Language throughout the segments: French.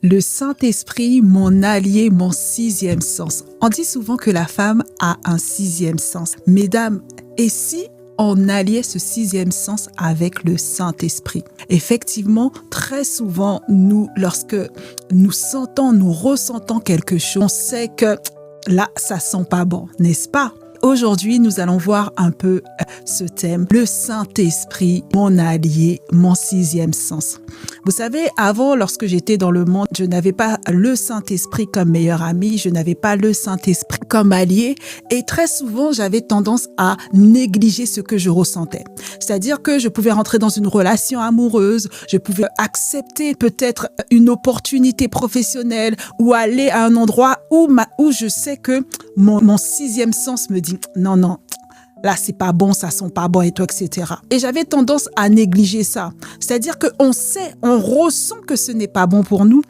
Le Saint-Esprit, mon allié, mon sixième sens. On dit souvent que la femme a un sixième sens. Mesdames, et si on alliait ce sixième sens avec le Saint-Esprit? Effectivement, très souvent, lorsque nous ressentons quelque chose, on sait que là, ça sent pas bon, n'est-ce pas? Aujourd'hui, nous allons voir un peu ce thème, le Saint-Esprit, mon allié, mon sixième sens. Vous savez, avant, lorsque j'étais dans le monde, je n'avais pas le Saint-Esprit comme meilleur ami, je n'avais pas le Saint-Esprit comme allié, et très souvent, j'avais tendance à négliger ce que je ressentais. C'est-à-dire que je pouvais rentrer dans une relation amoureuse, je pouvais accepter peut-être une opportunité professionnelle ou aller à un endroit où je sais que mon sixième sens me dit non, là c'est pas bon, ça sent pas bon et tout, etc. Et j'avais tendance à négliger ça. C'est-à-dire qu'on sait, on ressent que ce n'est pas bon pour nous.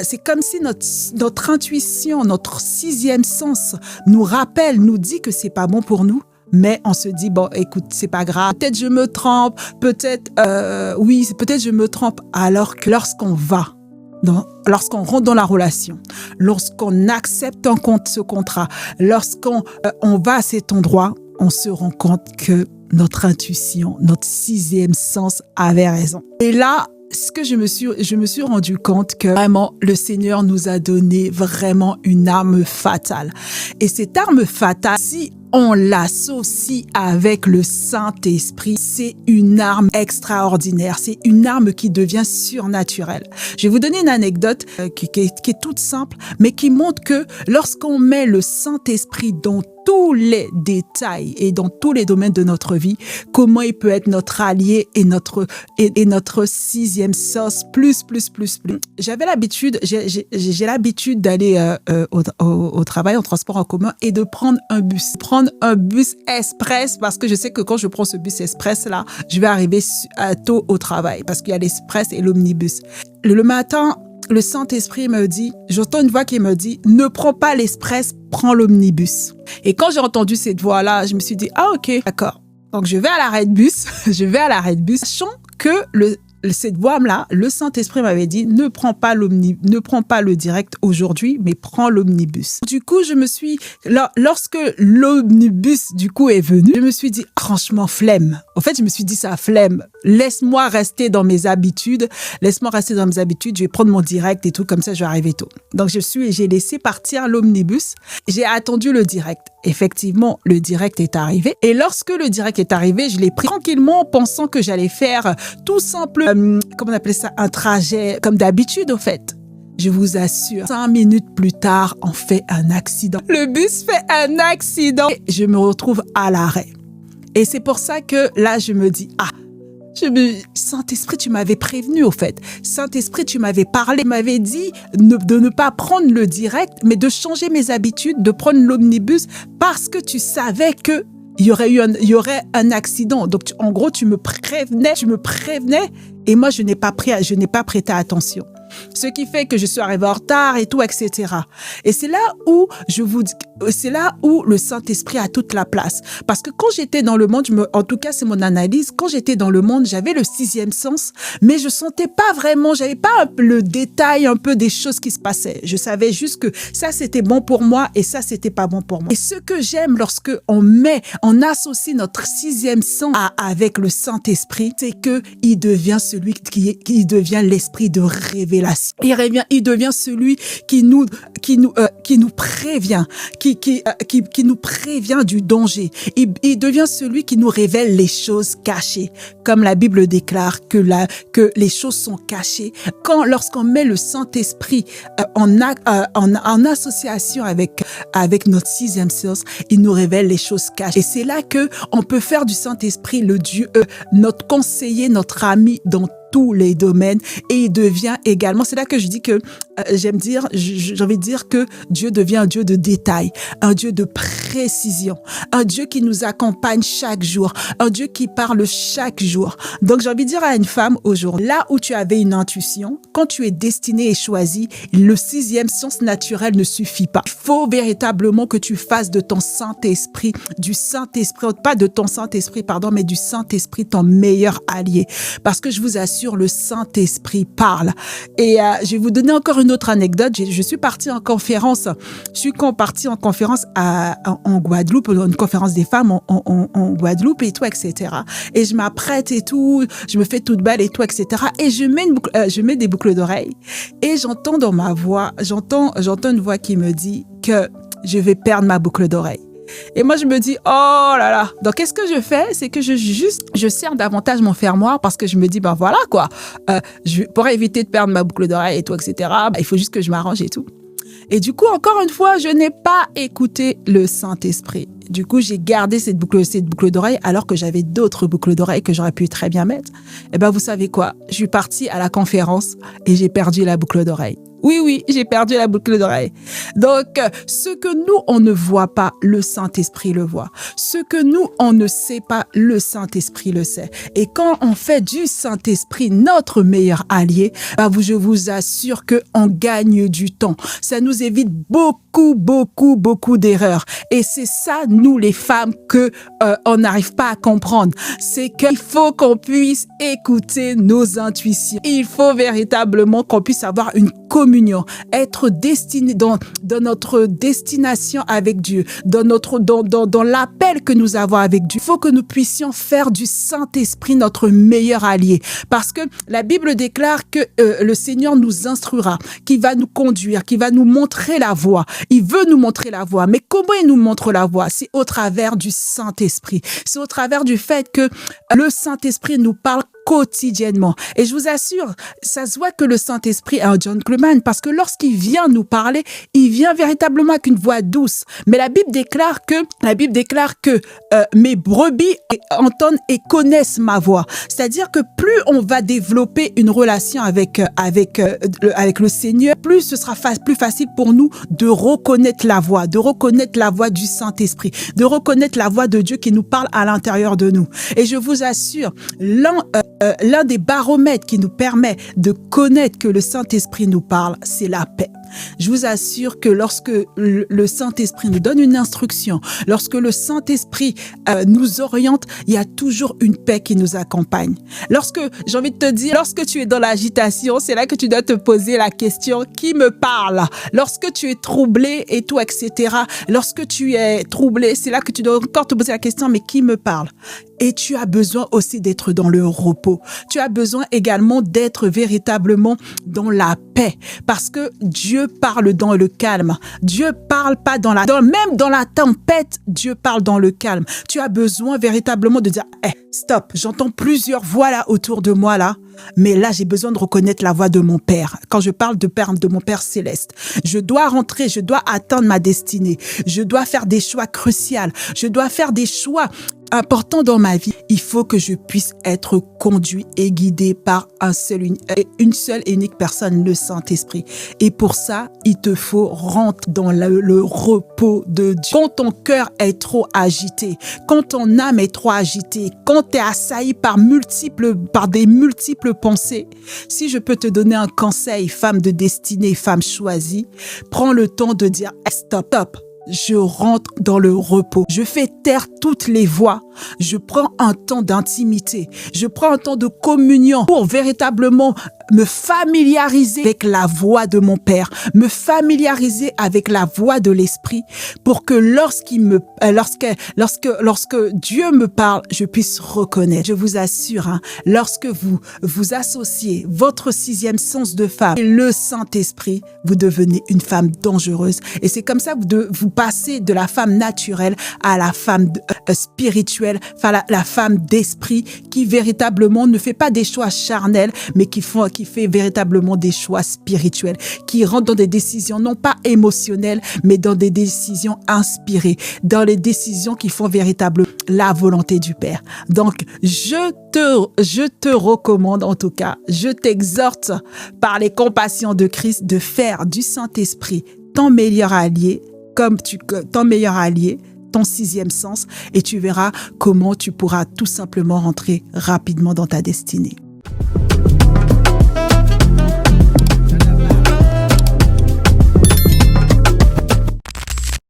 C'est comme si notre intuition, notre sixième sens nous rappelle, nous dit que c'est pas bon pour nous. Mais on se dit, bon, écoute, c'est pas grave. Peut-être je me trompe, peut-être je me trompe. Alors que lorsqu'on rentre dans la relation, lorsqu'on accepte ce contrat, lorsqu'on va à cet endroit, on se rend compte que notre intuition, notre sixième sens avait raison. Et là, je me suis rendu compte que vraiment le Seigneur nous a donné vraiment une arme fatale. Et cette arme fatale, si on l'associe avec le Saint-Esprit, c'est une arme extraordinaire. C'est une arme qui devient surnaturelle. Je vais vous donner une anecdote qui est toute simple, mais qui montre que lorsqu'on met le Saint-Esprit dans tous les détails et dans tous les domaines de notre vie, comment il peut être notre allié et notre sixième sens plus. J'ai l'habitude d'aller au travail en transport en commun et de prendre un bus express, parce que je sais que quand je prends ce bus express là, je vais arriver tôt au travail parce qu'il y a l'express et l'omnibus. Le matin, le Saint-Esprit me dit, j'entends une voix qui me dit, ne prends pas l'express, prends l'omnibus. Et quand j'ai entendu cette voix-là, je me suis dit, ah ok, d'accord. Donc je vais à l'arrêt de bus, sachant que cette voix-là, le Saint-Esprit m'avait dit, ne prends pas le direct aujourd'hui, mais prends l'omnibus. Du coup, lorsque l'omnibus, du coup, est venu, je me suis dit, franchement, flemme. En fait, je me suis dit, ça, flemme. Laisse-moi rester dans mes habitudes. Je vais prendre mon direct et tout, comme ça, je vais arriver tôt. Donc, j'ai laissé partir l'omnibus. J'ai attendu le direct. Effectivement, le direct est arrivé. Et lorsque le direct est arrivé, je l'ai pris tranquillement, pensant que j'allais faire tout simple, comment on appelait ça, un trajet comme d'habitude, au fait. Je vous assure, 5 minutes plus tard, on fait un accident. Le bus fait un accident et je me retrouve à l'arrêt. Et c'est pour ça que là, je me dis, Saint-Esprit, tu m'avais prévenu, au fait. Saint-Esprit, tu m'avais parlé, tu m'avais dit de ne pas prendre le direct, mais de changer mes habitudes, de prendre l'omnibus, parce que tu savais que il y aurait un accident. Donc, en gros, tu me prévenais, et moi, je n'ai pas prêté attention. Ce qui fait que je suis arrivée en retard et tout, etc. Et c'est là où le Saint-Esprit a toute la place. Parce que quand j'étais dans le monde, en tout cas, c'est mon analyse, quand j'étais dans le monde, j'avais le sixième sens, mais je sentais pas vraiment, j'avais pas le détail un peu des choses qui se passaient. Je savais juste que ça, c'était bon pour moi et ça, c'était pas bon pour moi. Et ce que j'aime lorsque on associe notre sixième sens avec le Saint-Esprit, c'est que il devient celui qui devient l'esprit de révélation. Il devient celui qui nous prévient, qui nous prévient du danger. Il devient celui qui nous révèle les choses cachées. Comme la Bible déclare que les choses sont cachées. Lorsqu'on met le Saint-Esprit en association avec notre sixième sens, il nous révèle les choses cachées. Et c'est là que on peut faire du Saint-Esprit le Dieu, notre conseiller, notre ami dans tous les domaines, et il devient également, c'est là que je dis que j'ai envie de dire que Dieu devient un Dieu de détail, un Dieu de précision, un Dieu qui nous accompagne chaque jour, un Dieu qui parle chaque jour. Donc j'ai envie de dire à une femme aujourd'hui, là où tu avais une intuition, quand tu es destinée et choisie, le sixième sens naturel ne suffit pas. Il faut véritablement que tu fasses de ton Saint-Esprit, mais du Saint-Esprit ton meilleur allié. Parce que je vous assure, assure, le Saint-Esprit parle. Et je vais vous donner encore une autre anecdote. Je suis partie en conférence. Je suis partie en conférence en Guadeloupe, une conférence des femmes en Guadeloupe et tout, etc. Et je m'apprête et tout, je me fais toute belle et tout, etc. Et je mets des boucles d'oreilles. Et j'entends dans ma voix, j'entends une voix qui me dit que je vais perdre ma boucle d'oreille. Et moi, je me dis, oh là là. Donc, qu'est-ce que je fais? C'est que je serre davantage mon fermoir parce que je me dis, ben voilà quoi. Pour éviter de perdre ma boucle d'oreille et tout, etc., il faut juste que je m'arrange et tout. Et du coup, encore une fois, je n'ai pas écouté le Saint-Esprit. Du coup, j'ai gardé cette boucle d'oreille alors que j'avais d'autres boucles d'oreilles que j'aurais pu très bien mettre. Et ben, vous savez quoi? Je suis partie à la conférence et j'ai perdu la boucle d'oreille. Oui, j'ai perdu la boucle d'oreille. Donc, ce que nous, on ne voit pas, le Saint-Esprit le voit. Ce que nous, on ne sait pas, le Saint-Esprit le sait. Et quand on fait du Saint-Esprit notre meilleur allié, je vous assure qu'on gagne du temps. Ça nous évite beaucoup d'erreurs. Et c'est ça, nous, les femmes, on n'arrive pas à comprendre. C'est qu'il faut qu'on puisse écouter nos intuitions. Il faut véritablement qu'on puisse avoir une communion, être destiné dans notre destination avec Dieu, dans l'appel que nous avons avec Dieu. Il faut que nous puissions faire du Saint-Esprit notre meilleur allié, parce que la Bible déclare que le Seigneur nous instruira, qu'il va nous conduire, qu'il va nous montrer la voie. Il veut nous montrer la voie, mais comment il nous montre la voie? C'est au travers du Saint-Esprit. C'est au travers du fait que le Saint-Esprit nous parle quotidiennement. Et je vous assure, ça se voit que le Saint-Esprit est un gentleman parce que lorsqu'il vient nous parler, il vient véritablement avec une voix douce. Mais la Bible déclare que mes brebis entendent et connaissent ma voix. C'est-à-dire que plus on va développer une relation avec le Seigneur, plus ce sera plus facile pour nous de reconnaître la voix du Saint-Esprit, de reconnaître la voix de Dieu qui nous parle à l'intérieur de nous. Et je vous assure, l'un des baromètres qui nous permet de connaître que le Saint-Esprit nous parle, c'est la paix. Je vous assure que lorsque le Saint-Esprit nous donne une instruction, lorsque le Saint-Esprit nous oriente, il y a toujours une paix qui nous accompagne. J'ai envie de te dire, lorsque tu es dans l'agitation, c'est là que tu dois te poser la question, qui me parle? Lorsque tu es troublé et tout, etc. Lorsque tu es troublé, c'est là que tu dois encore te poser la question, mais qui me parle? Et tu as besoin aussi d'être dans le repos. Tu as besoin également d'être véritablement dans la paix. Parce que Dieu parle dans le calme. Dieu parle pas même dans la tempête, Dieu parle dans le calme. Tu as besoin véritablement de dire, stop, j'entends plusieurs voix là autour de moi là. Mais là, j'ai besoin de reconnaître la voix de mon Père. Quand je parle de mon Père céleste, je dois rentrer, je dois atteindre ma destinée. Je dois faire des choix cruciaux. Je dois faire des choix important dans ma vie. Il faut que je puisse être conduit et guidé par une seule et unique personne, le Saint-Esprit. Et pour ça, il te faut rentrer dans le repos de Dieu. Quand ton cœur est trop agité, quand ton âme est trop agitée, quand tu es assailli par des multiples pensées, si je peux te donner un conseil, femme de destinée, femme choisie, prends le temps de dire stop. Je rentre dans le repos. Je fais taire toutes les voix. Je prends un temps d'intimité. Je prends un temps de communion pour véritablement me familiariser avec la voix de mon Père, me familiariser avec la voix de l'Esprit pour que lorsque Dieu me parle, je puisse reconnaître. Je vous assure, lorsque vous associez votre sixième sens de femme et le Saint-Esprit, vous devenez une femme dangereuse. Et c'est comme ça que vous passez de la femme naturelle à la femme spirituelle, la femme d'esprit qui véritablement ne fait pas des choix charnels, mais qui fait véritablement des choix spirituels, qui rentre dans des décisions non pas émotionnelles, mais dans des décisions inspirées, dans les décisions qui font véritablement la volonté du Père. Donc, je te recommande en tout cas, je t'exhorte par les compassions de Christ de faire du Saint-Esprit ton meilleur allié, ton sixième sens, et tu verras comment tu pourras tout simplement rentrer rapidement dans ta destinée.